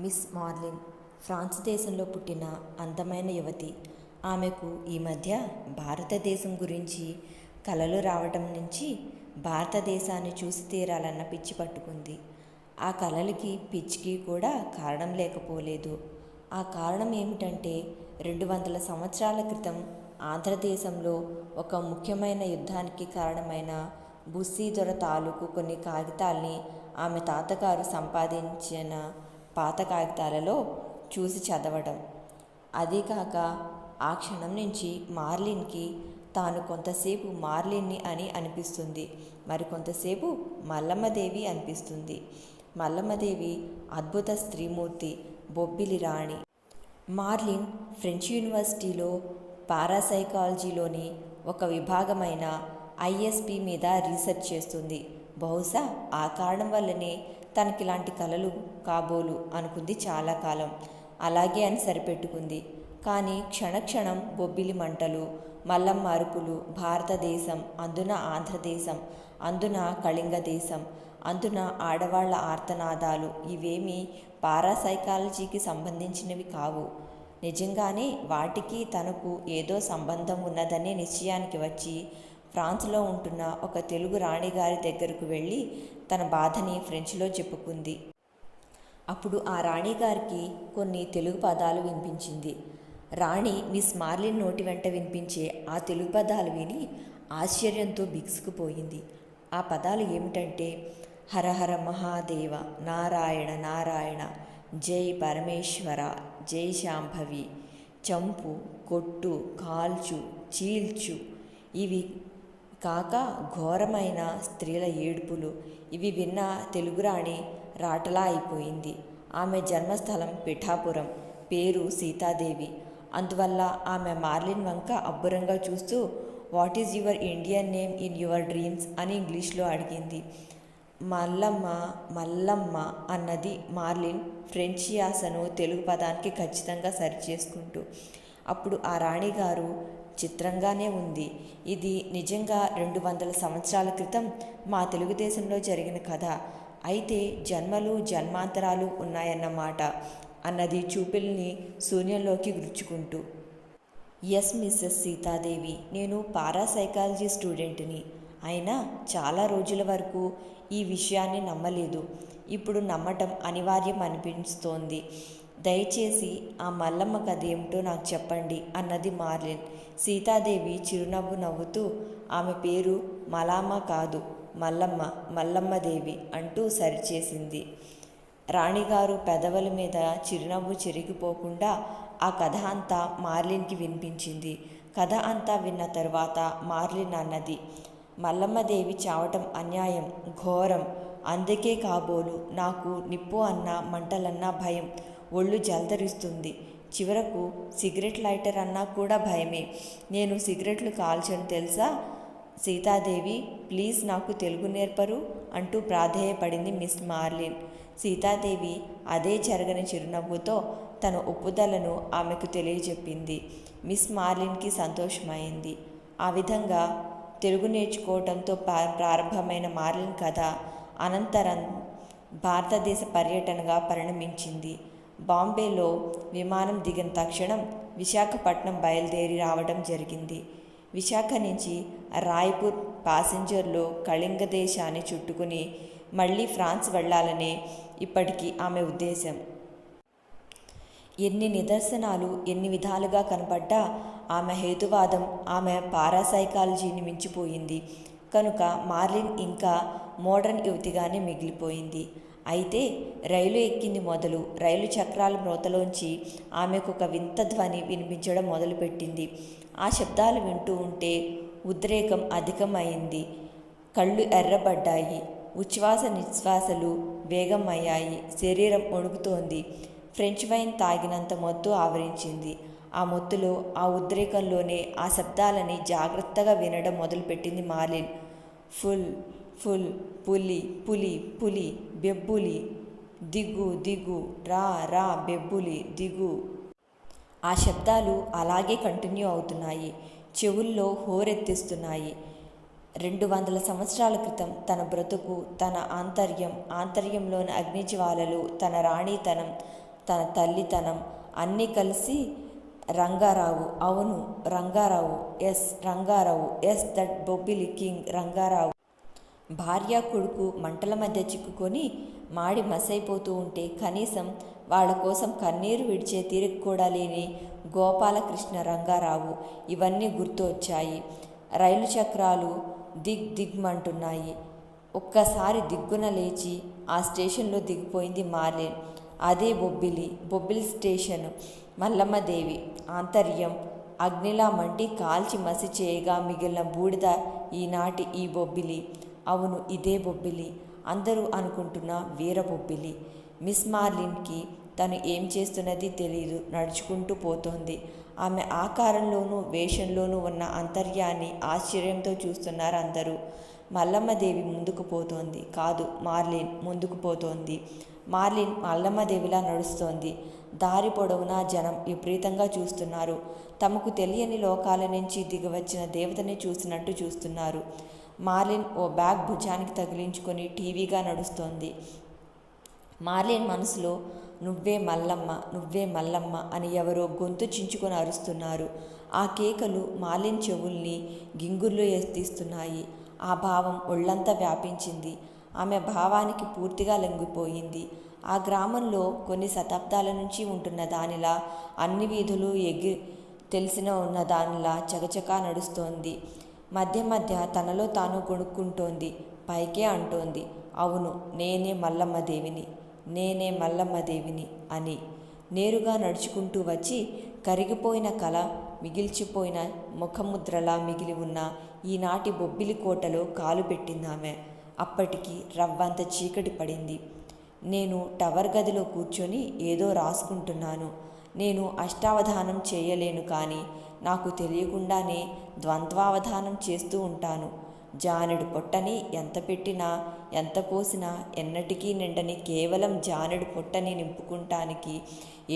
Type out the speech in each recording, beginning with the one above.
Miss marlin France దేశంలో పుట్టిన అందమైన యువతి. ఆమెకు ఈ మధ్య భారతదేశం గురించి కలలు రావటం నుంచి భారతదేశాన్ని చూసి తీరాలన్న పిచ్చి పట్టుకుంది. ఆ కలలకి పిచ్చికి కూడా కారణం లేకపోలేదు. ఆ కారణం ఏమిటంటే 200 సంవత్సరాల క్రితం ఆంధ్రదేశంలో ఒక ముఖ్యమైన యుద్ధానికి కారణమైన బుస్సీ దొర తాలూకు కొన్ని కాగితాల్ని ఆమె తాతగారు సంపాదించిన పాత కాగితాలలో చూసి చదవడం. అదీకాక ఆ క్షణం నుంచి మార్లిన్కి తాను కొంతసేపు మార్లిన్ని అని అనిపిస్తుంది, మరికొంతసేపు మల్లమ్మదేవి అనిపిస్తుంది. మల్లమ్మదేవి అద్భుత స్త్రీమూర్తి, బొబ్బిలి రాణి. మార్లిన్ ఫ్రెంచ్ యూనివర్సిటీలో పారాసైకాలజీలోని ఒక విభాగమైన ఐఎస్పి మీద రీసెర్చ్ చేస్తుంది. బహుశా ఆ కారణం వల్లనే తనకిలాంటి కలలు కాబోలు అనుకుంది చాలా కాలం. అలాగే అని సరిపెట్టుకుంది. కానీ క్షణక్షణం బొబ్బిలి మంటలు, మల్లమ్మ అరుపులు, భారతదేశం, అందున ఆంధ్రదేశం, అందున కళింగ దేశం, అందున ఆడవాళ్ల ఆర్తనాదాలు ఇవేమీ పారాసైకాలజీకి సంబంధించినవి కావు. నిజంగానే వాటికి తనకు ఏదో సంబంధం ఉన్నదనే నిశ్చయానికి వచ్చి ఫ్రాన్స్లో ఉంటున్న ఒక తెలుగు రాణిగారి దగ్గరకు వెళ్ళి తన బాధని ఫ్రెంచ్లో చెప్పుకుంది. అప్పుడు ఆ రాణిగారికి కొన్ని తెలుగు పదాలు వినిపించింది. రాణి మిస్ మార్లిన్ నోటి వెంట వినిపించే ఆ తెలుగు పదాలు విని ఆశ్చర్యంతో బిగుసుకుపోయింది. ఆ పదాలు ఏమిటంటే హరహర మహాదేవ, నారాయణ నారాయణ, జై పరమేశ్వర, జై శాంభవి, చంపు, కొట్టు, కాల్చు, చీల్చు. ఇవి కాక ఘోరమైన స్త్రీల ఏడుపులు. ఇవి విన్న తెలుగురాణి రాటలా అయిపోయింది. ఆమె జన్మస్థలం పిఠాపురం, పేరు సీతాదేవి. అందువల్ల ఆమె మార్లిన్ వంక అబ్బురంగా చూస్తూ what is your Indian name in your dreams అని ఇంగ్లీష్లో అడిగింది. మల్లమ్మ మల్లమ్మ అన్నది మార్లిన్ ఫ్రెంచ్ యాసను తెలుగు పదానికి ఖచ్చితంగా సరిచేసుకుంటూ. అప్పుడు ఆ రాణిగారు చిత్రంగానే ఉంది. ఇది నిజంగా 200 సంవత్సరాల క్రితం మా తెలుగుదేశంలో జరిగిన కథ. అయితే జన్మలు జన్మాంతరాలు ఉన్నాయన్నమాట అన్నది చూపుల్ని శూన్యంలోకి గుచ్చుకుంటూ. ఎస్ మిస్సెస్ సీతాదేవి, నేను పారాసైకాలజీ స్టూడెంట్ని. అయినా చాలా రోజుల వరకు ఈ విషయాన్ని నమ్మలేదు. ఇప్పుడు నమ్మటం అనివార్యం అనిపిస్తోంది. దయచేసి ఆ మల్లమ్మ కథ ఏమిటో నాకు చెప్పండి అన్నది మార్లిన్. సీతాదేవి చిరునవ్వు నవ్వుతూ ఆమె పేరు మలామ కాదు, మల్లమ్మ, మల్లమ్మదేవి అంటూ సరిచేసింది. రాణిగారు పెదవుల మీద చిరునవ్వు చెరిగిపోకుండా ఆ కథ అంతా మార్లిన్కి వినిపించింది. కథ అంతా విన్న తరువాత మార్లిన్ అన్నది, మల్లమ్మదేవి చావటం అన్యాయం, ఘోరం. అందుకే కాబోలు నాకు నిప్పు అన్నా మంటలన్నా భయం, ఒళ్ళు జలదరిస్తుంది. చివరకు సిగరెట్ లైటర్ అన్నా కూడా భయమే. నేను సిగరెట్లు కాల్చను తెలుసా. సీతాదేవి, ప్లీజ్ నాకు తెలుగు నేర్పరు అంటూ ప్రాధేయపడింది మిస్ మార్లిన్. సీతాదేవి అదే చెరగని చిరునవ్వుతో తన ఒప్పుదలను ఆమెకు తెలియజెప్పింది. మిస్ మార్లిన్కి సంతోషమైంది. ఆ విధంగా తెలుగు నేర్చుకోవడంతో ప్రారంభమైన మార్లిన్ కథ అనంతరం భారతదేశ పర్యటనగా పరిణమించింది. బాంబేలో విమానం దిగిన తక్షణం విశాఖపట్నం బయలుదేరి రావడం జరిగింది. విశాఖ నుంచి రాయ్పూర్ ప్యాసింజర్లో కళింగ దేశాన్ని చుట్టుకుని మళ్ళీ ఫ్రాన్స్ వెళ్లాలనే ఇప్పటికీ ఆమె ఉద్దేశం. ఎన్ని నిదర్శనాలు ఎన్ని విధాలుగా కనపడ్డా ఆమె హేతువాదం ఆమె పారాసైకాలజీని మించిపోయింది. కనుక మార్లిన్ ఇంకా మోడర్న్ యువతిగానే మిగిలిపోయింది. అయితే రైలు ఎక్కింది మొదలు రైలు చక్రాల మ్రోతలోంచి ఆమెకు ఒక వింత ధ్వని వినిపించడం మొదలుపెట్టింది. ఆ శబ్దాలు వింటూ ఉంటే ఉద్రేకం అధికమైంది. కళ్ళు ఎర్రబడ్డాయి. ఉచ్ఛ్వాస నిశ్వాసలు వేగం అయ్యాయి. శరీరం వణుకుతోంది. ఫ్రెంచ్ వైన్ తాగినంత మత్తు ఆవరించింది. ఆ మత్తులో, ఆ ఉద్రేకంలోనే ఆ శబ్దాలని జాగ్రత్తగా వినడం మొదలుపెట్టింది మార్లిన్. ఫుల్ ఫుల్, పులి పులి పులి, బెబ్బులి, దిగు దిగు, రా రా బెబ్బులి దిగు. ఆ శబ్దాలు అలాగే కంటిన్యూ అవుతున్నాయి. చెవుల్లో హోరెత్తిస్తున్నాయి. 200 సంవత్సరాల క్రితం తన బ్రతుకు, తన ఆంతర్యంలోని అగ్నిజ్వాలలు, తన రాణితనం, తన తల్లితనం అన్నీ కలిసి రంగారావు, అవును Rangarao, yes Rangarao, yes that Bobbili king Rangarao. భార్య కొడుకు మంటల మధ్య చిక్కుకొని మాడి మసైపోతూ ఉంటే కనీసం వాళ్ళ కోసం కన్నీరు విడిచే తీరిక కూడా లేని గోపాలకృష్ణ రంగారావు. ఇవన్నీ గుర్తు వచ్చాయి. రైలు చక్రాలు దిగ్మంటున్నాయి. ఒక్కసారి దిగ్గున లేచి ఆ స్టేషన్లో దిగిపోయింది మార్లిన్. అదే బొబ్బిలి స్టేషను. మల్లమ్మదేవి ఆంతర్యం అగ్నిలా మండి కాల్చి మసి చేయగా మిగిలిన బూడిద ఈనాటి ఈ బొబ్బిలి. అవును, ఇదే బొబ్బిలి. అందరూ అనుకుంటున్న వీర బొబ్బిలి. మిస్ మార్లిన్కి తను ఏం చేస్తున్నది తెలీదు. నడుచుకుంటూ పోతోంది. ఆమె ఆకారంలోనూ వేషంలోనూ ఉన్న అంతర్యాన్ని ఆశ్చర్యంతో చూస్తున్నారు అందరూ. మల్లమ్మదేవి ముందుకు పోతోంది కాదు, మార్లిన్ ముందుకు పోతోంది. మార్లిన్ మల్లమ్మదేవిలా నడుస్తోంది. దారి పొడవునా జనం విపరీతంగా చూస్తున్నారు. తమకు తెలియని లోకాల నుంచి దిగివచ్చిన దేవతని చూసినట్టు చూస్తున్నారు. మార్లిన్ ఓ బ్యాగ్ భుజానికి తగిలించుకొని టీవీగా నడుస్తోంది. మార్లిన్ మనసులో నువ్వే మల్లమ్మ, నువ్వే మల్లమ్మ అని ఎవరో గొంతు చించుకొని అరుస్తున్నారు. ఆ కేకలు మార్లిన్ చెవుల్ని గింగుర్లు తీస్తున్నాయి. ఆ భావం ఒళ్ళంతా వ్యాపించింది. ఆమె భావానికి పూర్తిగా లొంగిపోయింది. ఆ గ్రామంలో కొన్ని శతాబ్దాల నుంచి ఉంటున్న దానిలా, అన్ని వీధులు తెలిసిన ఉన్న దానిలా చకచకా నడుస్తోంది. మధ్య మధ్య తనలో తాను గొణుక్కుంటోంది. పైకే అంటోంది, అవును నేనే మల్లమ్మదేవిని, నేనే మల్లమ్మదేవిని అని. నేరుగా నడుచుకుంటూ వచ్చి కరిగిపోయిన కళ, మిగిల్చిపోయిన ముఖముద్రలా మిగిలి ఉన్న ఈనాటి బొబ్బిలి కోటలో కాలు పెట్టిందామె. అప్పటికి రవ్వంత చీకటి పడింది. నేను టవర్ గదిలో కూర్చొని ఏదో రాసుకుంటున్నాను. నేను అష్టావధానం చేయలేను, కానీ నాకు తెలియకుండానే ద్వంద్వావధానం చేస్తూ ఉంటాను. జానెడు పొట్టని ఎంత పెట్టినా ఎంత పోసినా ఎన్నటికీ నిండని కేవలం జానెడు పొట్టని నింపుకుంటానికి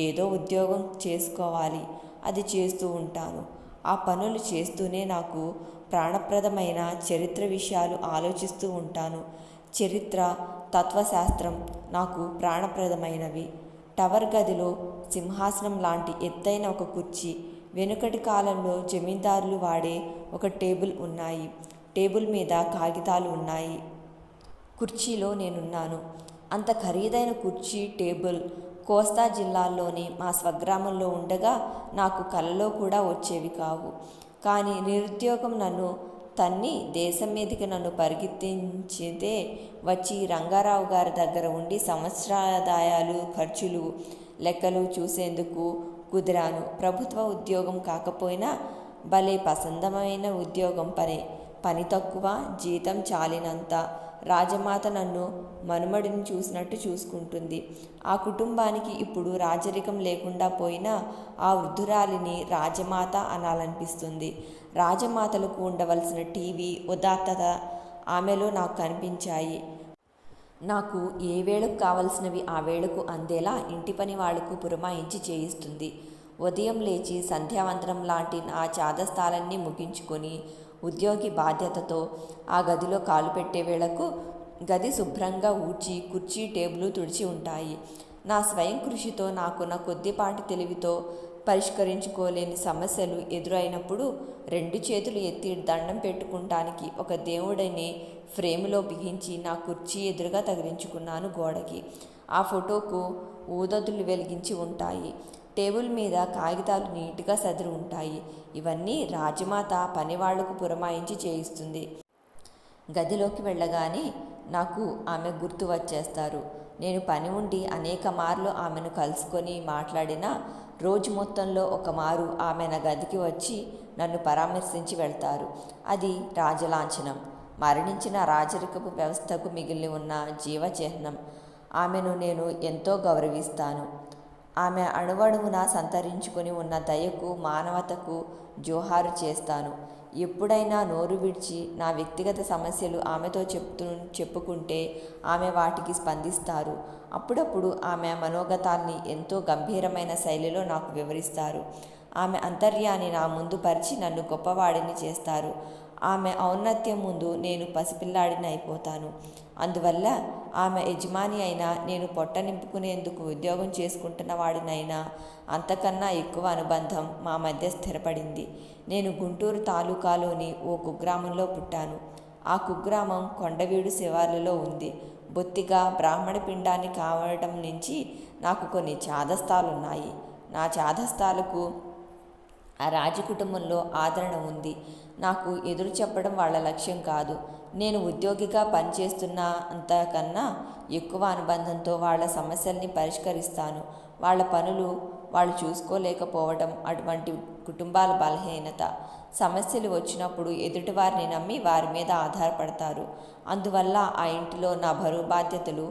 ఏదో ఉద్యోగం చేసుకోవాలి. అది చేస్తూ ఉంటాను. ఆ పనులు చేస్తూనే నాకు ప్రాణప్రదమైన చరిత్ర విషయాలు ఆలోచిస్తూ ఉంటాను. చరిత్ర, తత్వశాస్త్రం నాకు ప్రాణప్రదమైనవి. టవర్ గదిలో సింహాసనం లాంటి ఎత్తైన ఒక కుర్చీ, వెనుకటి కాలంలో జమీందారులు వాడే ఒక టేబుల్ ఉన్నాయి. టేబుల్ మీద కాగితాలు ఉన్నాయి. కుర్చీలో నేనున్నాను. అంత ఖరీదైన కుర్చీ, టేబుల్ కోస్తా జిల్లాల్లోని మా స్వగ్రామంలో ఉండగా నాకు కలలో కూడా వచ్చేవి కావు. కానీ నిరుద్యోగం నన్ను తన్ని దేశం మీదకి నన్ను పరిగెత్తించితే వచ్చి రంగారావు గారి దగ్గర ఉండి సంవత్సరాదాయాలు, ఖర్చులు, లెక్కలు చూసేందుకు కుదిరాను. ప్రభుత్వ ఉద్యోగం కాకపోయినా భలే పసందమైన ఉద్యోగం. పని తక్కువ, జీతం చాలినంత. రాజమాత నన్ను మనుమడిని చూసినట్టు చూసుకుంటుంది. ఆ కుటుంబానికి ఇప్పుడు రాజరికం లేకుండా పోయినా ఆ వృద్ధురాలిని రాజమాత అనాలనిపిస్తుంది. రాజమాతలకు ఉండవలసిన టీవీ, ఉదాత్తత ఆమెలో నాకు కనిపించాయి. నాకు ఏ వేళకు కావలసినవి ఆ వేళకు అందేలా ఇంటి పని వాళ్లకు పురమాయించి చేయిస్తుంది. ఉదయం లేచి సంధ్యావందనం లాంటి నా చాదస్తాలన్నీ ముగించుకొని ఉద్యోగి బాధ్యతతో ఆ గదిలో కాలు పెట్టే వేళకు గది శుభ్రంగా ఊడ్చి కుర్చీ, టేబుల్ తుడిచి ఉంటాయి. నా స్వయం కృషితో నాకున్న కొద్దిపాటి తెలివితో పరిష్కరించుకోలేని సమస్యలు ఎదురైనప్పుడు 2 చేతులు ఎత్తి దండం పెట్టుకుంటానికి ఒక దేవుడిని ఫ్రేములో బిగించి నా కుర్చీ ఎదురుగా తగిలించుకున్నాను గోడకి. ఆ ఫోటోకు ఊదొదులు వెలిగించి ఉంటాయి. టేబుల్ మీద కాగితాలు నీట్గా సదిరి ఉంటాయి. ఇవన్నీ రాజమాత పనివాళ్లకు పురమాయించి చేయిస్తుంది. గదిలోకి వెళ్ళగానే నాకు ఆమె గుర్తు వచ్చేస్తారు. నేను పని ఉండి అనేక మార్లు ఆమెను కలుసుకొని మాట్లాడినా రోజు మొత్తంలో ఒక మారు ఆమె నా గదికి వచ్చి నన్ను పరామర్శించి వెళ్తారు. అది రాజలాంఛనం. మరణించిన రాజరికపు వ్యవస్థకు మిగిలి ఉన్న జీవచిహ్నం. ఆమెను నేను ఎంతో గౌరవిస్తాను. ఆమె అణువణువున సంతరించుకొని ఉన్న దయకు, మానవతకు జోహారు చేస్తాను. ఎప్పుడైనా నోరు విడిచి నా వ్యక్తిగత సమస్యలు ఆమెతో చెప్పుకుంటే ఆమె వాటికి స్పందిస్తారు. అప్పుడప్పుడు ఆమె మనోగతాల్ని ఎంతో గంభీరమైన శైలిలో నాకు వివరిస్తారు. ఆమె అంతర్యాన్ని నా ముందు పరిచి నన్ను గొప్పవాడిని చేస్తారు. ఆమె ఔన్నత్యం ముందు నేను పసిపిల్లాడిని అయిపోతాను. అందువల్ల ఆమె యజమాని అయినా, నేను పొట్ట నింపుకునేందుకు ఉద్యోగం చేసుకుంటున్న వాడినైనా అంతకన్నా ఎక్కువ అనుబంధం మా మధ్య స్థిరపడింది. నేను గుంటూరు తాలూకాలోని ఓ కుగ్రామంలో పుట్టాను. ఆ కుగ్రామం కొండవీడు శివార్లలో ఉంది. బొత్తిగా బ్రాహ్మణ పిండాన్ని కావడం నుంచి నాకు కొన్ని చాదస్తాలున్నాయి. నా చాదస్తాలకు ఆ రాజకుటుంబంలో ఆదరణ ఉంది. నాకు ఎదురు చెప్పడం వాళ్ళ లక్ష్యం కాదు. నేను ఉద్యోగిగా పనిచేస్తున్న అంతకన్నా ఎక్కువ అనుబంధంతో వాళ్ళ సమస్యల్ని పరిష్కరిస్తాను. వాళ్ళ పనులు వాళ్ళు చూసుకోలేకపోవడం అటువంటి కుటుంబాల బలహీనత. సమస్యలు వచ్చినప్పుడు ఎదుటివారిని నమ్మి వారి మీద ఆధారపడతారు. అందువల్ల ఆ ఇంటిలో నా బరువు బాధ్యతలు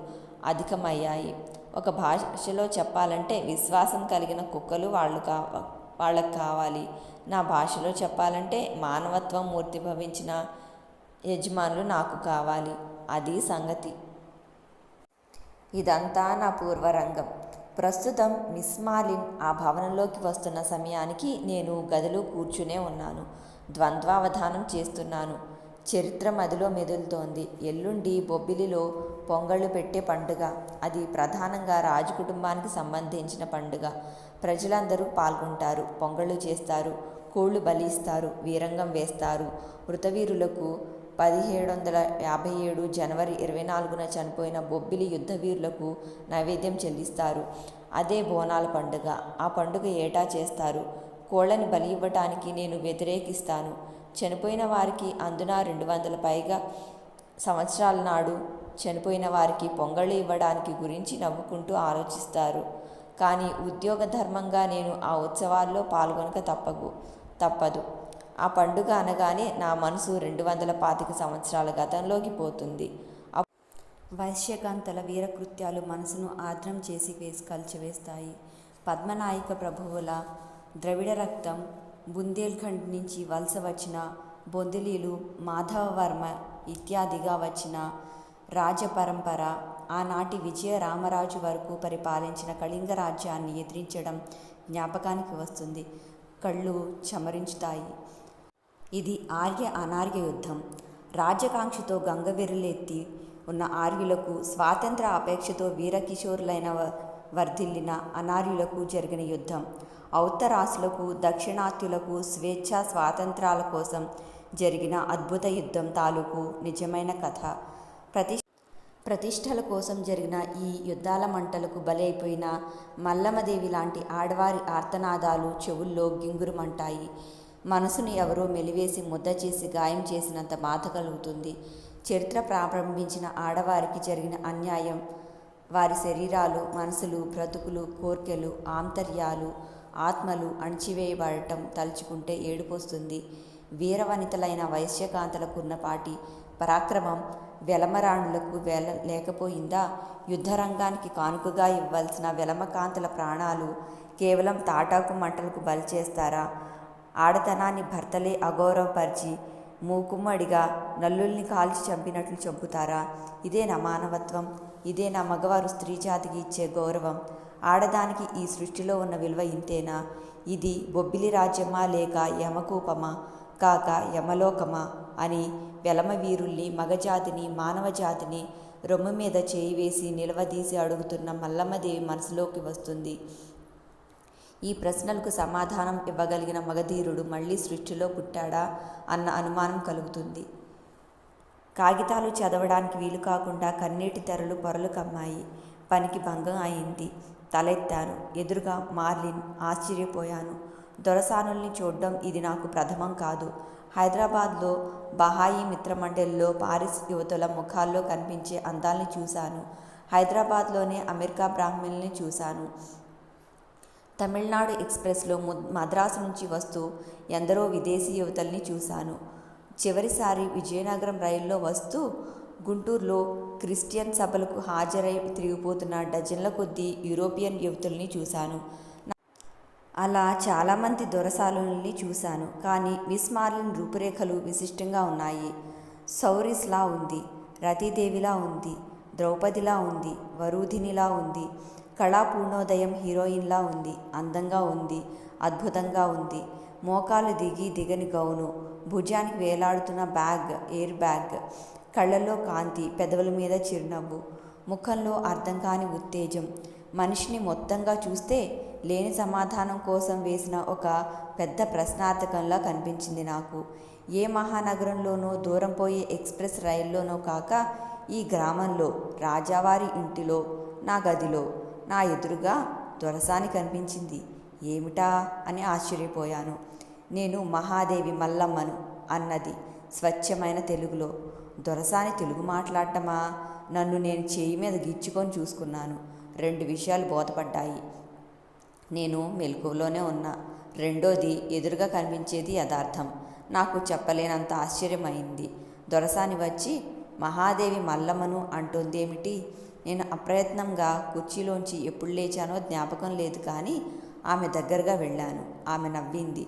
అధికమయ్యాయి. ఒక భాషలో చెప్పాలంటే విశ్వాసం కలిగిన కుక్కలు వాళ్ళకు కావాలి. నా భాషలో చెప్పాలంటే మానవత్వం మూర్తిభవించిన యజమానులు నాకు కావాలి. అది సంగతి. ఇదంతా నా పూర్వరంగం. ప్రస్తుతం మిస్ మార్లిన్ ఆ భవనంలోకి వస్తున్న సమయానికి నేను గదిలో కూర్చునే ఉన్నాను. ద్వంద్వావధానం చేస్తున్నాను. చరిత్ర మదిలో మెదులుతోంది. ఎల్లుండి బొబ్బిలిలో పొంగళ్ళు పెట్టే పండుగ. అది ప్రధానంగా రాజు కుటుంబానికి సంబంధించిన పండుగ. ప్రజలందరూ పాల్గొంటారు. పొంగళ్ళు చేస్తారు. కోళ్లు బలిస్తారు. వీరంగం వేస్తారు. మృతవీరులకు 1757 జనవరి 24న చనిపోయిన బొబ్బిలి యుద్ధవీరులకు నైవేద్యం చెల్లిస్తారు. అదే బోనాల పండుగ. ఆ పండుగ ఏటా చేస్తారు. కోళ్లని బలి ఇవ్వటానికి నేను వ్యతిరేకిస్తాను. చనిపోయిన వారికి, అందున 200 పైగా సంవత్సరాల నాడు చనిపోయిన వారికి పొంగళ్ళు ఇవ్వడానికి గురించి నవ్వుకుంటూ ఆలోచిస్తారు. కానీ ఉద్యోగ ధర్మంగా నేను ఆ ఉత్సవాల్లో పాల్గొనక తప్పదు. ఆ పండుగ అనగానే నా మనసు 225 సంవత్సరాల గతంలోకి పోతుంది. వైశ్యకాంతల వీరకృత్యాలు మనసును ఆర్ద్రం చేసి కలిచివేస్తాయి. పద్మనాయక ప్రభువుల ద్రవిడ రక్తం, బుందేల్ఖండ్ నుంచి వలస వచ్చిన బొందిలీలు, మాధవవర్మ ఇత్యాదిగా వచ్చిన రాజపరంపర, ఆనాటి విజయ రామరాజు వరకు పరిపాలించిన కళింగ రాజ్యాన్ని ఎదిరించడం జ్ఞాపకానికి వస్తుంది. కళ్ళు చెమరించుతాయి. ఇది ఆర్య అనార్య యుద్ధం. రాజ్యకాంక్షతో గంగవెర్రెలెత్తి ఉన్న ఆర్యులకు, స్వాతంత్ర అపేక్షతో వీరకిశోరులైన వర్ధిల్లిన అనార్యులకు జరిగిన యుద్ధం. ఔత్తరాసులకు, దక్షిణాత్యులకు స్వేచ్ఛా స్వాతంత్రాల కోసం జరిగిన అద్భుత యుద్ధం తాలూకు నిజమైన కథ. ప్రతిష్టల కోసం జరిగిన ఈ యుద్ధాల మంటలకు బలి అయిపోయిన మల్లమ్మదేవి లాంటి ఆడవారి ఆర్తనాదాలు చెవుల్లో గింగురుమంటాయి. మనసును ఎవరో మెలివేసి ముద్ద చేసి గాయం చేసినంత బాధ కలుగుతుంది. చరిత్ర ప్రారంభించిన ఆడవారికి జరిగిన అన్యాయం, వారి శరీరాలు, మనసులు, బ్రతుకులు, కోర్కెలు, ఆంతర్యాలు, ఆత్మలు అణచివేయబడటం తలుచుకుంటే ఏడుపొస్తుంది. వీరవనితలైన వైశ్యకాంతలకున్నపాటి పరాక్రమం వెలమరాణులకు లేకపోయిందా? యుద్ధరంగానికి కానుకగా ఇవ్వాల్సిన వెలమకాంతల ప్రాణాలు కేవలం తాటాకు మంటలకు బలి చేస్తారా? ఆడతనాన్ని భర్తలే అగౌరవపరిచి మూకుమ్మడిగా నల్లుల్ని కాల్చి చంపినట్లు చంపుతారా? ఇదే నా మానవత్వం. ఇదే నా మగవారు స్త్రీజాతికి ఇచ్చే గౌరవం. ఆడదానికి ఈ సృష్టిలో ఉన్న విలువ ఇంతేనా? ఇది బొబ్బిలి రాజ్యమా లేక యమకూపమా కాక యమలోకమా అని వెలమ వీరుల్ని, మగజాతిని, మానవజాతిని రొమ్ము మీద చేయి వేసి నిలవదీసి అడుగుతున్న మల్లమ్మదేవి మనసులోకి వస్తుంది. ఈ ప్రశ్నలకు సమాధానం ఇవ్వగలిగిన మగధీరుడు మళ్ళీ సృష్టిలో పుట్టాడా అన్న అనుమానం కలుగుతుంది. కాగితాలు చదవడానికి వీలు కాకుండా కన్నీటి తెరలు పొరలు కమ్మాయి. పనికి భంగం అయింది. తలెత్తాను. ఎదురుగా మార్లిన్. ఆశ్చర్యపోయాను. దొరసానుల్ని చూడ్డం ఇది నాకు ప్రథమం కాదు. హైదరాబాద్లో బహాయి మిత్రమండలిలో పారిస్ యువతుల ముఖాల్లో కనిపించే అందాల్ని చూశాను. హైదరాబాద్లోనే అమెరికా బ్రాహ్మణుల్ని చూశాను. తమిళనాడు ఎక్స్ప్రెస్లో మద్రాసు నుంచి వస్తూ ఎందరో విదేశీ యువతల్ని చూశాను. చివరిసారి విజయనగరం రైల్లో వస్తూ గుంటూరులో క్రిస్టియన్ సభలకు హాజరై తిరిగిపోతున్న డజన్ల కొద్దీ యూరోపియన్ యువతుల్ని చూశాను. అలా చాలామంది దొరసాలుల్ని చూశాను. కానీ మిస్ మార్లిన్ రూపురేఖలు విశిష్టంగా ఉన్నాయి. సౌరీస్లా ఉంది, రతీదేవిలా ఉంది, ద్రౌపదిలా ఉంది, వరూధినిలా ఉంది, కళాపూర్ణోదయం హీరోయిన్లా ఉంది, అందంగా ఉంది, అద్భుతంగా ఉంది. మోకాలు దిగని గౌను, భుజానికి వేలాడుతున్న బ్యాగ్, ఎయిర్ బ్యాగ్, కళ్ళల్లో కాంతి, పెదవుల మీద చిరునవ్వు, ముఖంలో అర్థం కాని ఉత్తేజం. మనిషిని మొత్తంగా చూస్తే లేని సమాధానం కోసం వేసిన ఒక పెద్ద ప్రశ్నార్థకంలా కనిపించింది నాకు. ఏ మహానగరంలోనో దూరం పోయే ఎక్స్ప్రెస్ రైల్లోనో కాక ఈ గ్రామంలో రాజావారి ఇంటిలో నా గదిలో నా ఎదురుగా దొరసాని కనిపించింది. ఏమిటా అని ఆశ్చర్యపోయాను. నేను మహాదేవి మల్లమ్మను అన్నది స్వచ్ఛమైన తెలుగులో. దొరసాని తెలుగు మాట్లాడటమా? నన్ను నేను చేయి మీద గిచ్చుకొని చూసుకున్నాను. 2 విషయాలు బోధపడ్డాయి. నేను మెలకువలోనే ఉన్నా. రెండోది ఎదురుగా కనిపించేది యథార్థం. నాకు చెప్పలేనంత ఆశ్చర్యమైంది. దొరసాని వచ్చి మహాదేవి మల్లమ్మను అంటోందేమిటి? నేను అప్రయత్నంగా కుర్చీలోంచి ఎప్పుడు లేచానో జ్ఞాపకం లేదు, కానీ ఆమె దగ్గరగా వెళ్ళాను. ఆమె నవ్వింది.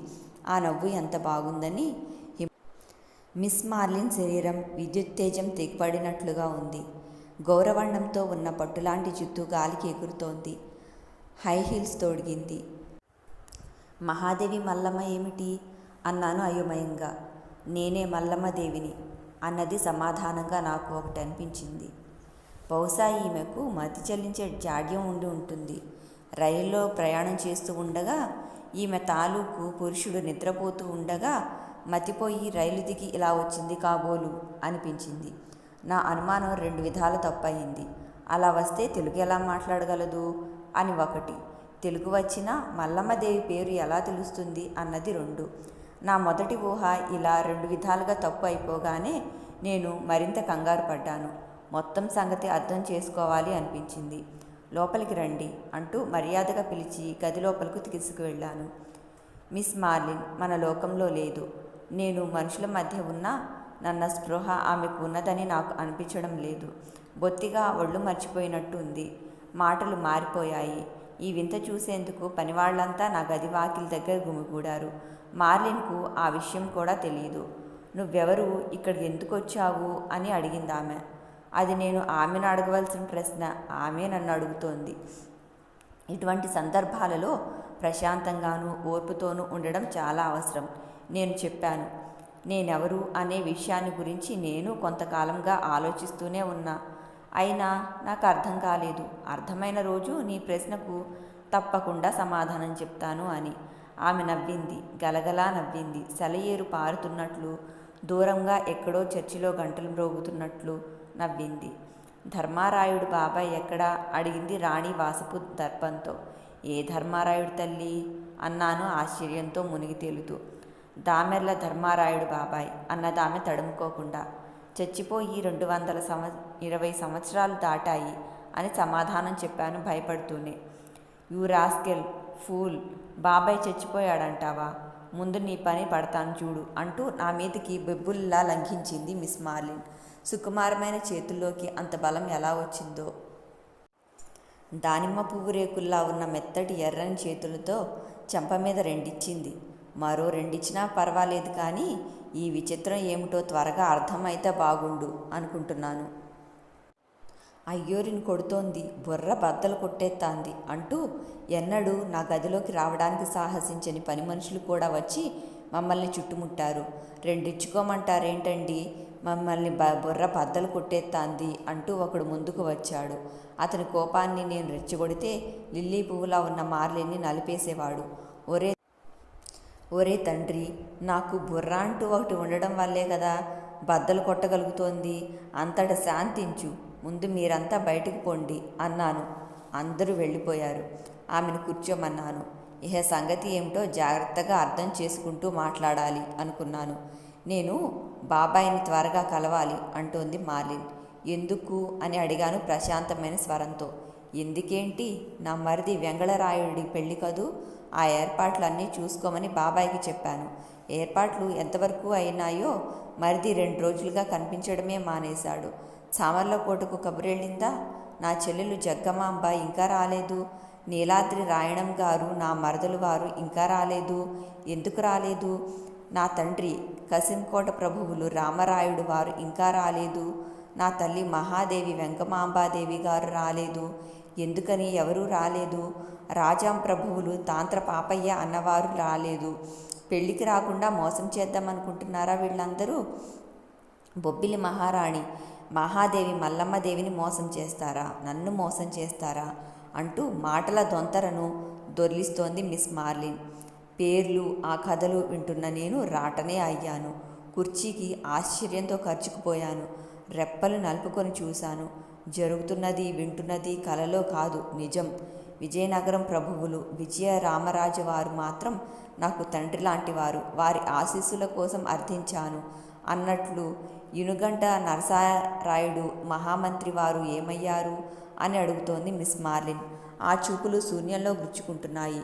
ఆ నవ్వు ఎంత బాగుందని! మిస్ మార్లిన్ శరీరం విద్యుత్తేజం తెగిపడినట్లుగా ఉంది. గౌరవండంతో ఉన్న పట్టులాంటి జుత్తు గాలికి ఎగురుతోంది. హై హీల్స్ తొడిగింది. మహాదేవి మల్లమ్మ ఏమిటి అన్నాను అయోమయంగా. నేనే మల్లమ్మదేవిని అన్నది సమాధానంగా. నాకు ఒకటి అనిపించింది. బహుశా ఈమెకు మతి చెల్లించే జాడ్యం ఉండి ఉంటుంది. రైల్లో ప్రయాణం చేస్తూ ఉండగా ఈమె తాలూకు పురుషుడు నిద్రపోతూ ఉండగా మతిపోయి రైలు దిగి ఇలా వచ్చింది కాబోలు అనిపించింది. నా అనుమానం 2 విధాలు తప్పయింది. అలా వస్తే తెలుగు ఎలా మాట్లాడగలదు అని ఒకటి, తెలుగు వచ్చినా మల్లమ్మదేవి పేరు ఎలా తెలుస్తుంది అన్నది 2. నా మొదటి ఊహ ఇలా 2 విధాలుగా తప్పు అయిపోగానే నేను మరింత కంగారు పడ్డాను. మొత్తం సంగతి అర్థం చేసుకోవాలి అనిపించింది. లోపలికి రండి అంటూ మర్యాదగా పిలిచి గది లోపలకు తీసుకువెళ్ళాను. మిస్ మార్లిన్ మన లోకంలో లేదు. నేను మనుషుల మధ్య ఉన్నా నన్న స్పృహ ఆమెకు ఉన్నదని నాకు అనిపించడం లేదు. బొత్తిగా ఒళ్ళు మర్చిపోయినట్టు ఉంది. మాటలు మారిపోయాయి. ఈ వింత చూసేందుకు పనివాళ్లంతా నా గది వాకిలి దగ్గర గుమిగూడారు. మార్లిన్కు ఆ విషయం కూడా తెలియదు. నువ్వెవరు, ఇక్కడికి ఎందుకు వచ్చావు అని అడిగింది ఆమె. అది నేను ఆమెను అడగవలసిన ప్రశ్న. ఆమె నన్ను అడుగుతోంది. ఇటువంటి సందర్భాలలో ప్రశాంతంగానూ ఓర్పుతోనూ ఉండడం చాలా అవసరం. నేను చెప్పాను. నేనెవరు అనే విషయాన్ని గురించి నేను కొంతకాలంగా ఆలోచిస్తూనే ఉన్నా. అయినా నాకు అర్థం కాలేదు. అర్థమైన రోజు నీ ప్రశ్నకు తప్పకుండా సమాధానం చెప్తాను అని. ఆమె నవ్వింది. గలగలా నవ్వింది. సెలయేరు పారుతున్నట్లు, దూరంగా ఎక్కడో చర్చిలో గంటలు మ్రోగుతున్నట్లు నవ్వింది. ధర్మారాయుడు బాబాయ్ ఎక్కడా అడిగింది రాణి వాసపు దర్పంతో. ఏ ధర్మారాయుడు తల్లి అన్నాను ఆశ్చర్యంతో మునిగి తేలుతూ. దామెర్ల ధర్మారాయుడు బాబాయ్ అన్నదామె తడుముకోకుండా. చచ్చిపోయి 220 సంవత్సరాలు దాటాయి అని సమాధానం చెప్పాను భయపడుతూనే. యూ రాస్కెల్ ఫూల్, బాబాయ్ చచ్చిపోయాడంటావా? ముందు నీ పని పడతాను చూడు అంటూ నా మీదకి బెబ్బుల్లా లంఘించింది మిస్ మార్లిన్. సుకుమారమైన చేతుల్లోకి అంత బలం ఎలా వచ్చిందో. దానిమ్మ పువ్వు రేకుల్లా ఉన్న మెత్తటి ఎర్రని చేతులతో చెంప మీద 2 ఇచ్చింది. మరో 2 ఇచ్చినా పర్వాలేదు, కానీ ఈ విచిత్రం ఏమిటో త్వరగా అర్థమైతే బాగుండు అనుకుంటున్నాను. అయ్యోరిని కొడుతోంది, బుర్ర బద్దలు కొట్టేస్తాంది అంటూ ఎన్నడూ నా గదిలోకి రావడానికి సాహసించని పని మనుషులు కూడా వచ్చి మమ్మల్ని చుట్టుముట్టారు. 2 ఇచ్చుకోమంటారేంటండి, మమ్మల్ని బుర్ర బద్దలు కొట్టేస్తాంది అంటూ ఒకడు ముందుకు వచ్చాడు. అతని కోపాన్ని నేను రెచ్చగొడితే లిల్లీ పువ్వులా ఉన్న మార్లిన్ని నలిపేసేవాడు. ఒరే తండ్రి, నాకు బుర్ర అంటూ ఒకటి ఉండడం వల్లే కదా బద్దలు కొట్టగలుగుతోంది. అంతట శాంతించు, ముందు మీరంతా బయటకు పోండి అన్నాను. అందరూ వెళ్ళిపోయారు. ఆమెను కూర్చోమన్నాను. ఇహ సంగతి ఏమిటో జాగ్రత్తగా అర్థం చేసుకుంటూ మాట్లాడాలి అనుకున్నాను. నేను బాబాయిని త్వరగా కలవాలి అంటోంది మార్లిన్. ఎందుకు అని అడిగాను ప్రశాంతమైన స్వరంతో. ఎందుకేంటి, నా మరిది వెంగళరాయుడి పెళ్లి కదూ, ఆ ఏర్పాట్లన్నీ చూసుకోమని బాబాయికి చెప్పాను. ఏర్పాట్లు ఎంతవరకు అయినాయో మరిది 2 రోజులుగా కనిపించడమే మానేశాడు. సామర్లకోటకు కబురెళ్ళిందా? నా చెల్లెలు జగ్గమాంబ ఇంకా రాలేదు. నీలాద్రి రాయణం గారు, నా మరదలు వారు ఇంకా రాలేదు. ఎందుకు రాలేదు? నా తండ్రి కసింకోట ప్రభువులు రామరాయుడు వారు ఇంకా రాలేదు. నా తల్లి మహాదేవి వెంకమాంబాదేవి గారు రాలేదు. ఎందుకని ఎవరూ రాలేదు? రాజాం ప్రభువులు తాంత్ర పాపయ్య అన్నవారు రాలేదు. పెళ్లికి రాకుండా మోసం చేద్దామనుకుంటున్నారా వీళ్ళందరూ? బొబ్బిలి మహారాణి మహాదేవి మల్లమ్మదేవిని మోసం చేస్తారా, నన్ను మోసం చేస్తారా అంటూ మాటల దొంతరను దొర్లిస్తోంది మిస్ మార్లిన్. పేర్లు ఆ కథలు వింటున్న నేను రాటనే అయ్యాను. కుర్చీకి ఆశ్చర్యంతో ఖర్చుకుపోయాను. రెప్పలు నలుపుకొని చూశాను. జరుగుతున్నది వింటున్నది కలలో కాదు, నిజం. విజయనగరం ప్రభువులు విజయ రామరాజు వారు మాత్రం నాకు తండ్రి లాంటివారు. వారి ఆశీస్సుల కోసం అర్థించాను అన్నట్లు యునుగంట నరసారాయుడు మహామంత్రి వారు ఏమయ్యారు అని అడుగుతోంది మిస్ మార్లిన్. ఆ చూపులు శూన్యంలో గుచ్చుకుంటున్నాయి.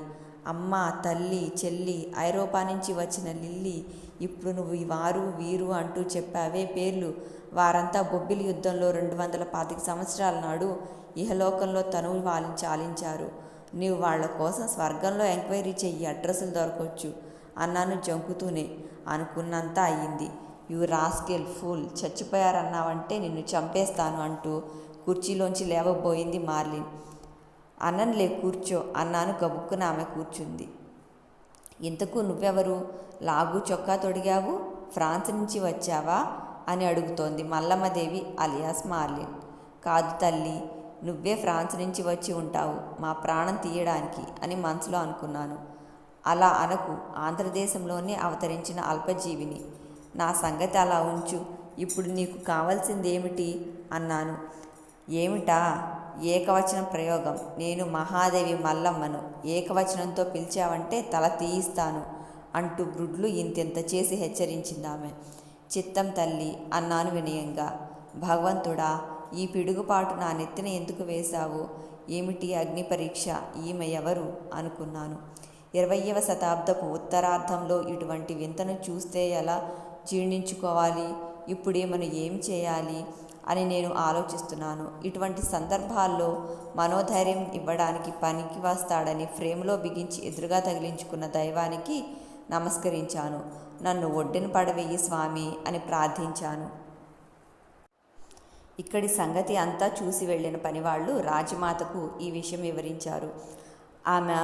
అమ్మ, తల్లి, చెల్లి, ఐరోపా నుంచి వచ్చిన లిల్లీ, ఇప్పుడు నువ్వు వారు వీరు అంటూ చెప్పావే పేర్లు, వారంతా బొబ్బిలి యుద్ధంలో 225 సంవత్సరాల నాడు ఇహలోకంలో తనువు చాలించారు. నీవు వాళ్ల కోసం స్వర్గంలో ఎంక్వైరీ చెయ్యి, అడ్రస్సులు దొరకొచ్చు అన్నాను జంకుతూనే. అనుకున్నంత అయ్యింది. యు రాస్కెల్ ఫూల్, చచ్చిపోయారన్నావంటే నిన్ను చంపేస్తాను అంటూ కుర్చీలోంచి లేవబోయింది మార్లిన్. అన్నంలే, కూర్చో అన్నాను. గబుక్కున ఆమె కూర్చుంది. ఇంతకు నువ్వెవరు? లాగు చొక్కా తొడిగావు, ఫ్రాన్స్ నుంచి వచ్చావా అని అడుగుతోంది మల్లమ్మదేవి అలియాస్ మార్లిన్. కాదు తల్లి, నువ్వే ఫ్రాన్స్ నుంచి వచ్చి ఉంటావు మా ప్రాణం తీయడానికి అని మనసులో అనుకున్నాను. అలా అనకు, ఆంధ్రదేశంలోనే అవతరించిన అల్పజీవిని. నా సంగతి అలా ఉంచు. ఇప్పుడు నీకు కావాల్సిందేమిటి అన్నాను. ఏమిటా? ఏకవచనం ప్రయోగం. నేను మహాదేవి మల్లమ్మను. ఏకవచనంతో పిలిచావంటే తల తీయిస్తాను అంటూ గ్రుడ్లు ఇంతెంత చేసి హెచ్చరించిందామె. చిత్తం తల్లి అన్నాను వినయంగా. భగవంతుడా, ఈ పిడుగుపాటు నా నెత్తిన ఎందుకు వేశావు? ఏమిటి అగ్ని పరీక్ష? ఈమె ఎవరు అనుకున్నాను. 20వ శతాబ్దపు ఉత్తరార్ధంలో ఇటువంటి వింతను చూస్తే ఎలా జీర్ణించుకోవాలి? ఇప్పుడేమను ఏం చేయాలి అని నేను ఆలోచిస్తున్నాను. ఇటువంటి సందర్భాల్లో మనోధైర్యం ఇవ్వడానికి పనికి వస్తాడని ఫ్రేమ్లో బిగించి ఎదురుగా తగిలించుకున్న దైవానికి నమస్కరించాను. నన్ను ఒడ్డున పడవేయి స్వామి అని ప్రార్థించాను. ఇక్కడి సంగతి అంతా చూసి వెళ్ళిన పనివాళ్లు రాజమాతకు ఈ విషయం వివరించారు. ఆమె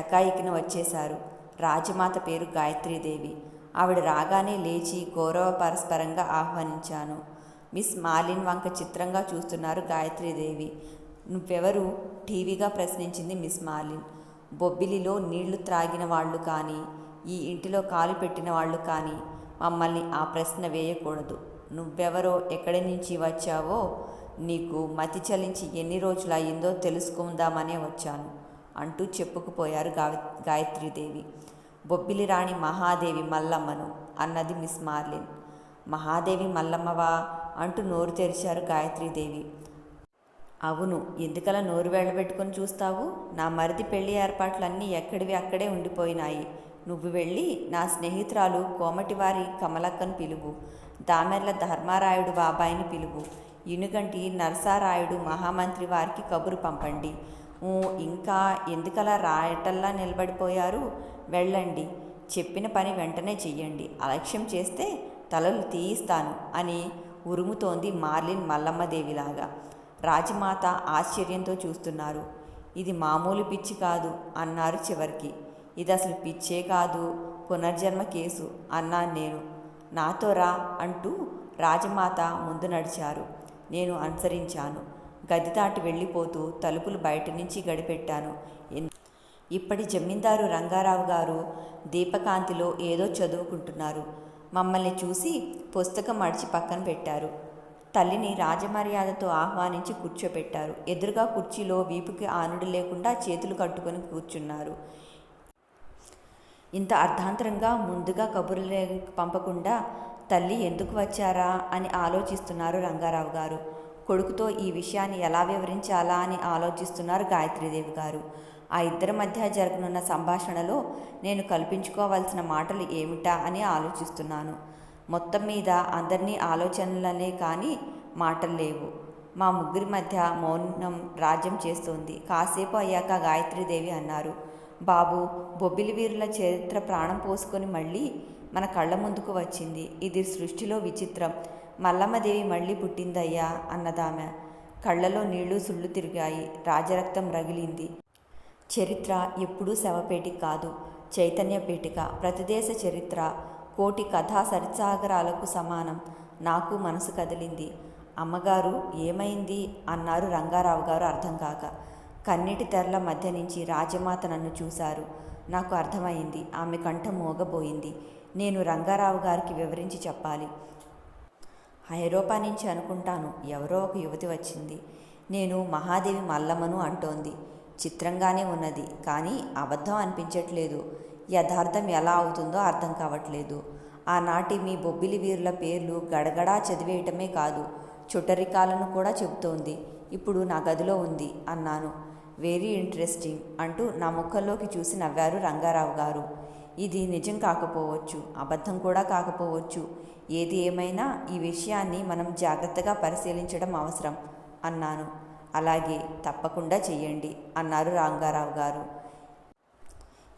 ఎకాయికిన వచ్చేశారు. రాజమాత పేరు గాయత్రీదేవి. ఆవిడ రాగానే లేచి గౌరవ పరస్పరంగా ఆహ్వానించాను. మిస్ మార్లిన్ వంక చిత్రంగా చూస్తున్నారు గాయత్రీదేవి. నువ్వెవరు? టీవీగా ప్రశ్నించింది మిస్ మార్లిన్. బొబ్బిలిలో నీళ్లు త్రాగిన వాళ్ళు కానీ, ఈ ఇంటిలో కాలు పెట్టిన వాళ్ళు కానీ మమ్మల్ని ఆ ప్రశ్న వేయకూడదు. నువ్వెవరో, ఎక్కడి నుంచి వచ్చావో, నీకు మతి చలించి ఎన్ని రోజులు అయ్యిందో తెలుసుకుందామనే వచ్చాను అంటూ చెప్పుకుపోయారు గాయత్రీదేవి. బొబ్బిలి రాణి మహాదేవి మల్లమ్మను అన్నది మిస్ మార్లిన్. మహాదేవి మల్లమ్మవా అంటూ నోరు తెరిచారు గాయత్రీదేవి. అవును, ఎందుకలా నోరు వెళ్ళబెట్టుకుని చూస్తావు? నా మరిది పెళ్లి ఏర్పాట్లన్నీ ఎక్కడివి అక్కడే ఉండిపోయినాయి. నువ్వు వెళ్ళి నా స్నేహితురాలు కోమటివారి కమలక్కను పిలువు, దామెర్ల ధర్మారాయుడు బాబాయిని పిలువు, ఇనుగంటి నరసారాయుడు మహామంత్రి వారికి కబురు పంపండి. ఇంకా ఎందుకలా రాయటల్లా నిలబడిపోయారు? వెళ్ళండి, చెప్పిన పని వెంటనే చెయ్యండి. అలక్ష్యం చేస్తే తలలు తీయిస్తాను అని ఉరుముతోంది మార్లిన్ మల్లమ్మదేవిలాగా. రాజమాత ఆశ్చర్యంతో చూస్తున్నారు. ఇది మామూలు పిచ్చి కాదు అన్నారు చివరికి. ఇది అసలు పిచ్చే కాదు, పునర్జన్మ కేసు అన్నాను నేను. నాతో రా అంటూ రాజమాత ముందు నడిచారు. నేను అనుసరించాను. గది దాటి వెళ్ళిపోతూ తలుపులు బయట నుంచి గడిపెట్టాను. ఇప్పటి జమీందారు రంగారావు గారు దీపకాంతిలో ఏదో చదువుకుంటున్నారు. మమ్మల్ని చూసి పుస్తకం మడిచి పక్కన పెట్టారు. తల్లిని రాజమర్యాదతో ఆహ్వానించి కూర్చోపెట్టారు. ఎదురుగా కుర్చీలో వీపుకి ఆనుడు లేకుండా చేతులు కట్టుకొని కూర్చున్నారు. ఇంత అర్ధాంతరంగా ముందుగా కబుర్లు పంపకుండా తల్లి ఎందుకు వచ్చారా అని ఆలోచిస్తున్నారు రంగారావు గారు. కొడుకుతో ఈ విషయాన్ని ఎలా వివరించాలా అని ఆలోచిస్తున్నారు గాయత్రీదేవి గారు. ఆ ఇద్దరి మధ్య జరగనున్న సంభాషణలో నేను కల్పించుకోవాల్సిన మాటలు ఏమిటా అని ఆలోచిస్తున్నాను. మొత్తం మీద అందరినీ ఆలోచనలనే కానీ మాటలు లేవు. మా ముగ్గురి మధ్య మౌనం రాజ్యం చేస్తోంది. కాసేపు అయ్యాక గాయత్రీదేవి అన్నారు, బాబు, బొబ్బిలి వీరుల చరిత్ర ప్రాణం పోసుకొని మళ్ళీ మన కళ్ళ ముందుకు వచ్చింది. ఇది సృష్టిలో విచిత్రం. మల్లమ్మదేవి మళ్ళీ పుట్టిందయ్యా అన్నదామె. కళ్ళలో నీళ్లు సుళ్ళు తిరిగాయి. రాజరక్తం రగిలింది. చరిత్ర ఎప్పుడూ శవపేటిక కాదు, చైతన్యపేటిక. ప్రతిదేశ చరిత్ర కోటి కథా సరిసాగరాలకు సమానం. నాకు మనసు కదిలింది. అమ్మగారు ఏమైంది అన్నారు రంగారావు గారు అర్థం కాక. కన్నీటి తెరల మధ్య నుంచి రాజమాత నన్ను చూశారు. నాకు అర్థమైంది. ఆమె కంఠం మోగబోయింది. నేను రంగారావు గారికి వివరించి చెప్పాలి. ఐరోపా నుంచి అనుకుంటాను ఎవరో ఒక యువతి వచ్చింది. నేను మహాదేవి మల్లమ్మను అంటోంది. చిత్రంగానే ఉన్నది, కానీ అబద్ధం అనిపించట్లేదు. యథార్థం ఎలా అవుతుందో అర్థం కావట్లేదు. ఆనాటి మీ బొబ్బిలి వీరుల పేర్లు గడగడా చదివేయటమే కాదు, చుట్టరికాలను కూడా చెబుతోంది. ఇప్పుడు నా గదిలో ఉంది అన్నాను. వెరీ ఇంట్రెస్టింగ్ అంటూ నా ముఖంలోకి చూసి నవ్వారు రంగారావు గారు. ఇది నిజం కాకపోవచ్చు, అబద్ధం కూడా కాకపోవచ్చు. ఏది ఏమైనా ఈ విషయాన్ని మనం జాగ్రత్తగా పరిశీలించడం అవసరం అన్నాను. అలాగే, తప్పకుండా చెయ్యండి అన్నారు రంగారావు గారు.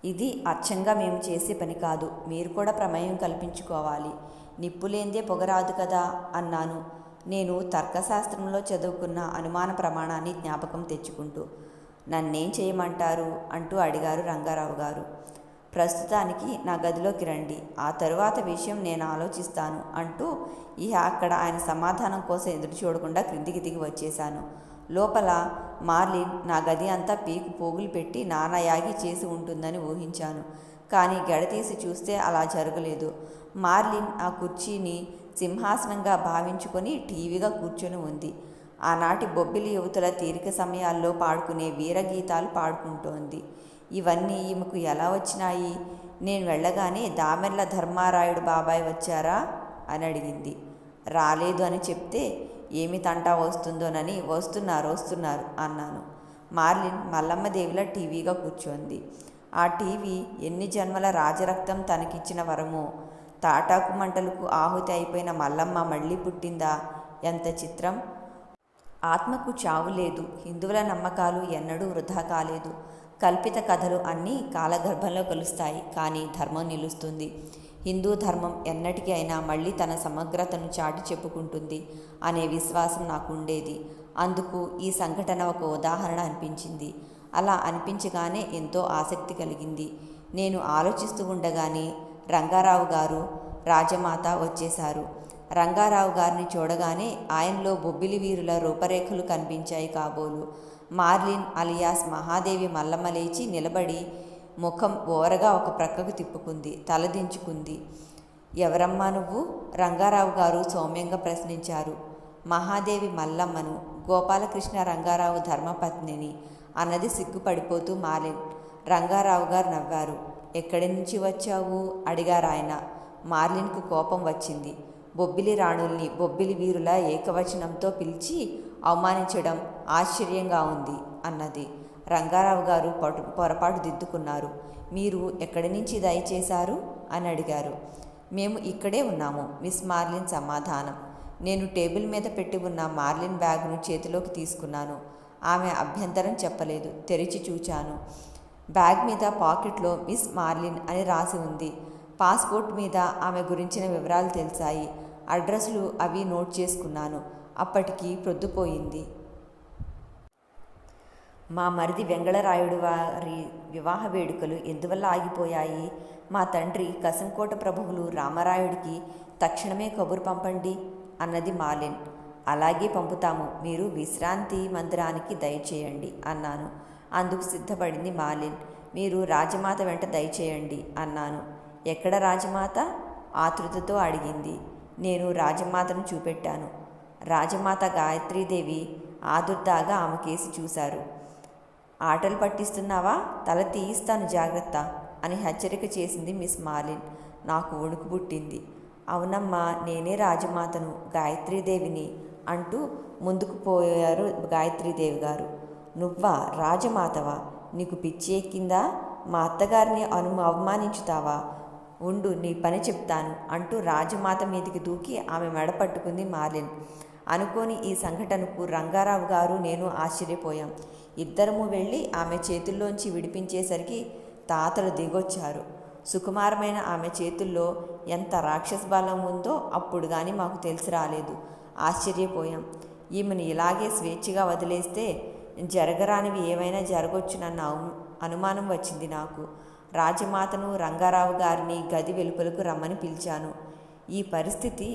ఇది అచ్చంగా మేము చేసే పని కాదు, మీరు కూడా ప్రమేయం కల్పించుకోవాలి. నిప్పులేందే పొగరాదు కదా అన్నాను, నేను తర్కశాస్త్రంలో చదువుకున్న అనుమాన ప్రమాణాన్ని జ్ఞాపకం తెచ్చుకుంటూ. నన్నేం చేయమంటారు అంటూ అడిగారు రంగారావు గారు. ప్రస్తుతానికి నా గదిలోకి రండి, ఆ తరువాత విషయం నేను ఆలోచిస్తాను అంటూ అక్కడ ఆయన సమాధానం కోసం ఎదురు చూడకుండా క్రిందికి దిగి వచ్చేశాను. లోపల మార్లిన్ నా గది అంతా పీకు పోగులు పెట్టి నానాయాగి చేసి ఉంటుందని ఊహించాను. కానీ గడతీసి చూస్తే అలా జరగలేదు. మార్లిన్ ఆ కుర్చీని సింహాసనంగా భావించుకొని టీవీగా కూర్చొని ఉంది. ఆనాటి బొబ్బిలి యువతుల తీరిక సమయాల్లో పాడుకునే వీరగీతాలు పాడుకుంటోంది. ఇవన్నీ ఈమెకు ఎలా వచ్చినాయి? నేను వెళ్ళగానే దామెర్ల ధర్మారాయుడు బాబాయ్ వచ్చారా అని అడిగింది. రాలేదు అని చెప్తే ఏమి తంటా వస్తుందోనని వస్తున్నారు అన్నాను. మార్లిన్ మల్లమ్మదేవిలా టీవీగా కూర్చోంది. ఆ టీవీ ఎన్ని జన్మల రాజరక్తం తనకిచ్చిన వరమో. తాటాకు మంటలకు ఆహుతి అయిపోయిన మల్లమ్మ మళ్ళీ పుట్టిందా? ఎంత చిత్రం! ఆత్మకు చావు లేదు. హిందువుల నమ్మకాలు ఎన్నడూ వృధా కాలేదు. కల్పిత కథలు అన్నీ కాలగర్భంలో కలుస్తాయి, కానీ ధర్మం నిలుస్తుంది. హిందూ ధర్మం ఎన్నటికీ అయినా మళ్ళీ తన సమగ్రతను చాటి చెప్పుకుంటుంది అనే విశ్వాసం నాకు ఉండేది. అందుకు ఈ సంఘటన ఒక ఉదాహరణ అనిపించింది. అలా అనిపించగానే ఎంతో ఆసక్తి కలిగింది. నేను ఆలోచిస్తూ ఉండగానే రంగారావు గారు, రాజమాత వచ్చేశారు. రంగారావు గారిని చూడగానే ఆయనలో బొబ్బిలి వీరుల రూపరేఖలు కనిపించాయి కాబోలు. మార్లిన్ అలియాస్ మహాదేవి మల్లమ్మ లేచి నిలబడి ముఖం ఓరగా ఒక ప్రక్కకు తిప్పుకుంది, తలదించుకుంది. ఎవరమ్మా నువ్వు? రంగారావు గారు సౌమ్యంగా ప్రశ్నించారు. మహాదేవి మల్లమ్మను, గోపాలకృష్ణ రంగారావు ధర్మపత్నిని అన్నది సిగ్గుపడిపోతూ మార్లిన్. రంగారావు గారు నవ్వారు. ఎక్కడి నుంచి వచ్చావు అడిగారాయన. మార్లిన్కు కోపం వచ్చింది. బొబ్బిలి రాణుల్ని బొబ్బిలి వీరుల ఏకవచనంతో పిలిచి అవమానించడం ఆశ్చర్యంగా ఉంది అన్నది. రంగారావు గారు పొరపాటు దిద్దుకున్నారు. మీరు ఎక్కడి నుంచి దయచేశారు అని అడిగారు. మేము ఇక్కడే ఉన్నాము మిస్ మార్లిన్ సమాధానం. నేను టేబుల్ మీద పెట్టి ఉన్న మార్లిన్ బ్యాగ్ను చేతిలోకి తీసుకున్నాను. ఆమె అభ్యంతరం చెప్పలేదు. తెరిచి చూచాను. బ్యాగ్ మీద పాకెట్లో మిస్ మార్లిన్ అని రాసి ఉంది. పాస్పోర్ట్ మీద ఆమె గురించిన వివరాలు తెలిసాయి. అడ్రస్లు అవి నోట్ చేసుకున్నాను. అప్పటికి ప్రొద్దుపోయింది. మా మరిది వెంగళరాయుడు వారి వివాహ వేడుకలు ఎందువల్ల ఆగిపోయాయి? మా తండ్రి కసంకోట ప్రభువులు రామరాయుడికి తక్షణమే కబురు పంపండి అన్నది మార్లిన్. అలాగే పంపుతాము, మీరు విశ్రాంతి మందిరానికి దయచేయండి అన్నాను. అందుకు సిద్ధపడింది మార్లిన్. మీరు రాజమాత వెంట దయచేయండి అన్నాను. ఎక్కడ రాజమాత? ఆతృతతో అడిగింది. నేను రాజమాతను చూపెట్టాను. రాజమాత గాయత్రీదేవి ఆదుర్దాగా ఆమె కేసి చూశారు. ఆటలు పట్టిస్తున్నావా? తల తీయిస్తాను జాగ్రత్త అని హెచ్చరిక చేసింది మిస్ మార్లిన్. నాకు వణుకు పుట్టింది. అవునమ్మా, నేనే రాజమాతను, గాయత్రీదేవిని అంటూ ముందుకు పోయారు గాయత్రీదేవి గారు. నువ్వా? రాజమాతవా? నీకు పిచ్చి ఎక్కిందా? మా అత్తగారిని అవమానించుతావా? ఉండు, నీ పని చెప్తాను అంటూ రాజమాత మీదికి దూకి ఆమె మెడ పట్టుకుంది మార్లిన్. అనుకోని ఈ సంఘటనకు రంగారావు గారు నేను ఆశ్చర్యపోయాం. ఇద్దరము వెళ్ళి ఆమె చేతుల్లోంచి విడిపించేసరికి తాతలు దిగొచ్చారు. సుకుమారమైన ఆమె చేతుల్లో ఎంత రాక్షస బలం ఉందో అప్పుడు కానీ మాకు తెలిసి రాలేదు. ఆశ్చర్యపోయాం. ఈమెను ఇలాగే స్వేచ్ఛగా వదిలేస్తే జరగరానివి ఏమైనా జరగొచ్చునన్న అనుమానం వచ్చింది నాకు. రాజమాతను, రంగారావు గారిని గది వెలుపలకు రమ్మని పిలిచాను. ఈ పరిస్థితి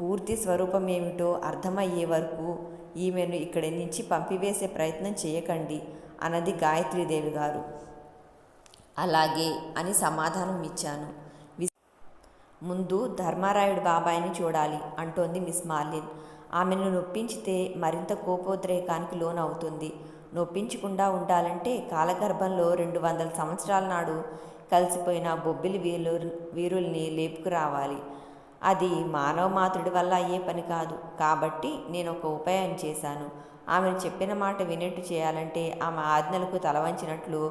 పూర్తి స్వరూపం ఏమిటో అర్థమయ్యే వరకు ఈమెను ఇక్కడి నుంచి పంపివేసే ప్రయత్నం చేయకండి అన్నది గాయత్రీదేవి గారు. అలాగే అని సమాధానం ఇచ్చాను. ముందు ధర్మారాయుడు బాబాయిని చూడాలి అంటోంది మిస్ మార్లిన్. ఆమెను నొప్పించితే మరింత కోపోద్రేకానికి లోనవుతుంది. నొప్పించకుండా ఉండాలంటే కాలగర్భంలో 200 సంవత్సరాల నాడు కలిసిపోయిన బొబ్బిలి వీరుల్ని లేపుకురావాలి. అది మానవ మాతృడి వల్ల అయ్యే పని కాదు. కాబట్టి నేను ఒక ఉపాయం చేశాను. ఆమెను చెప్పిన మాట వినేట్టు చేయాలంటే ఆమె ఆజ్ఞలకు తలవంచినట్లు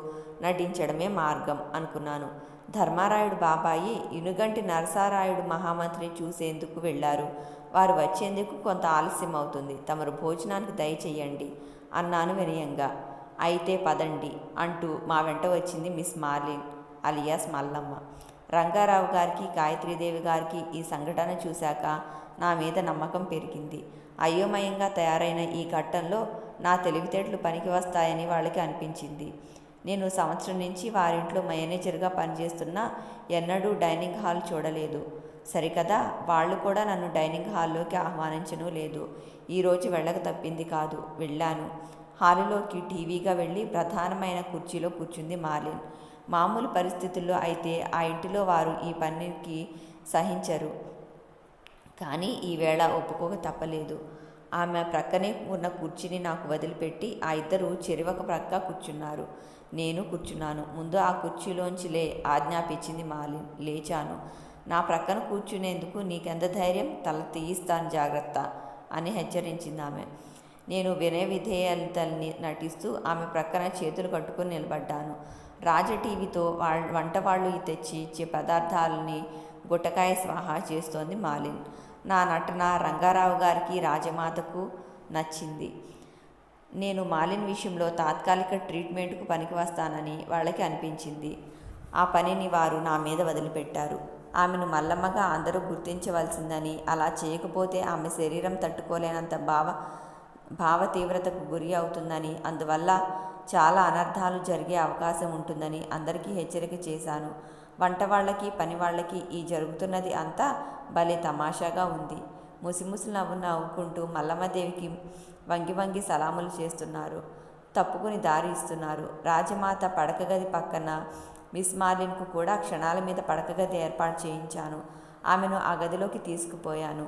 నటించడమే మార్గం అనుకున్నాను. ధర్మారాయుడు బాబాయి ఇనుగంటి నరసారాయుడు మహామంత్రిని చూసేందుకు వెళ్ళారు. వారు వచ్చేందుకు కొంత ఆలస్యం అవుతుంది. తమరు భోజనానికి దయచేయండి అన్నాను వినయంగా. అయితే పదండి అంటూ మా వెంట వచ్చింది miss marlin alias Mallamma. Rangarao గారికి గాయత్రీదేవి గారికి ఈ సంఘటన చూశాక నా మీద నమ్మకం పెరిగింది. అయోమయంగా తయారైన ఈ ఘట్టంలో నా తెలివితేటలు పనికి వస్తాయని వాళ్ళకి అనిపించింది. నేను సంవత్సరం నుంచి వారింట్లో మేనేజర్గా పనిచేస్తున్నా ఎన్నడూ డైనింగ్ హాల్ చూడలేదు. సరికదా వాళ్ళు కూడా నన్ను డైనింగ్ హాల్లోకి ఆహ్వానించను లేదు. ఈరోజు వెళ్ళక తప్పింది కాదు. వెళ్ళాను. హాలులోకి టీవీగా వెళ్ళి ప్రధానమైన కుర్చీలో కూర్చుంది మార్లిన్. మామూలు పరిస్థితుల్లో అయితే ఆ ఇంటిలో వారు ఈ పనికి సహించరు. కానీ ఈవేళ ఒప్పుకోక తప్పలేదు. ఆమె ప్రక్కనే ఉన్న కుర్చీని నాకు వదిలిపెట్టి ఆ ఇద్దరు చెరివక ప్రక్క కూర్చున్నారు. నేను కూర్చున్నాను. ముందు ఆ కుర్చీలోంచి ఆజ్ఞాపించింది మార్లిన్. లేచాను. నా ప్రక్కన కూర్చునేందుకు నీకెంత ధైర్యం? తల తీయిస్తాను జాగ్రత్త అని హెచ్చరించింది ఆమె. నేను వినయ విధేయతల్ని నటిస్తూ ఆమె ప్రక్కన చేతులు కట్టుకుని నిలబడ్డాను. రాజటీవీతో వంటవాళ్ళు తెచ్చి ఇచ్చే పదార్థాలని గుట్టకాయ స్వాహా చేస్తోంది మార్లిన్. నా నటన రంగారావు గారికి రాజమాతకు నచ్చింది. నేను మార్లిన్ విషయంలో తాత్కాలిక ట్రీట్మెంట్కు పనికి వస్తానని వాళ్ళకి అనిపించింది. ఆ పనిని వారు నా మీద వదిలిపెట్టారు. ఆమెను మల్లమ్మగా అందరూ గుర్తించవలసిందని, అలా చేయకపోతే ఆమె శరీరం తట్టుకోలేనంత భావ తీవ్రతకు గురి అవుతుందని, అందువల్ల చాలా అనర్థాలు జరిగే అవకాశం ఉంటుందని అందరికీ హెచ్చరిక చేశాను. వంట వాళ్ళకి పని వాళ్ళకి ఈ జరుగుతున్నది అంతా భలే తమాషాగా ఉంది. ముసిముసి నవ్వుకుంటూ మల్లమ్మదేవికి వంగి వంగి సలాములు చేస్తున్నారు. తప్పుకుని దారి ఇస్తున్నారు. రాజమాత పడకగది పక్కన మిస్ మార్లిన్కు కూడా క్షణాల మీద పడకగది ఏర్పాటు చేయించాను. ఆమెను ఆ గదిలోకి తీసుకుపోయాను.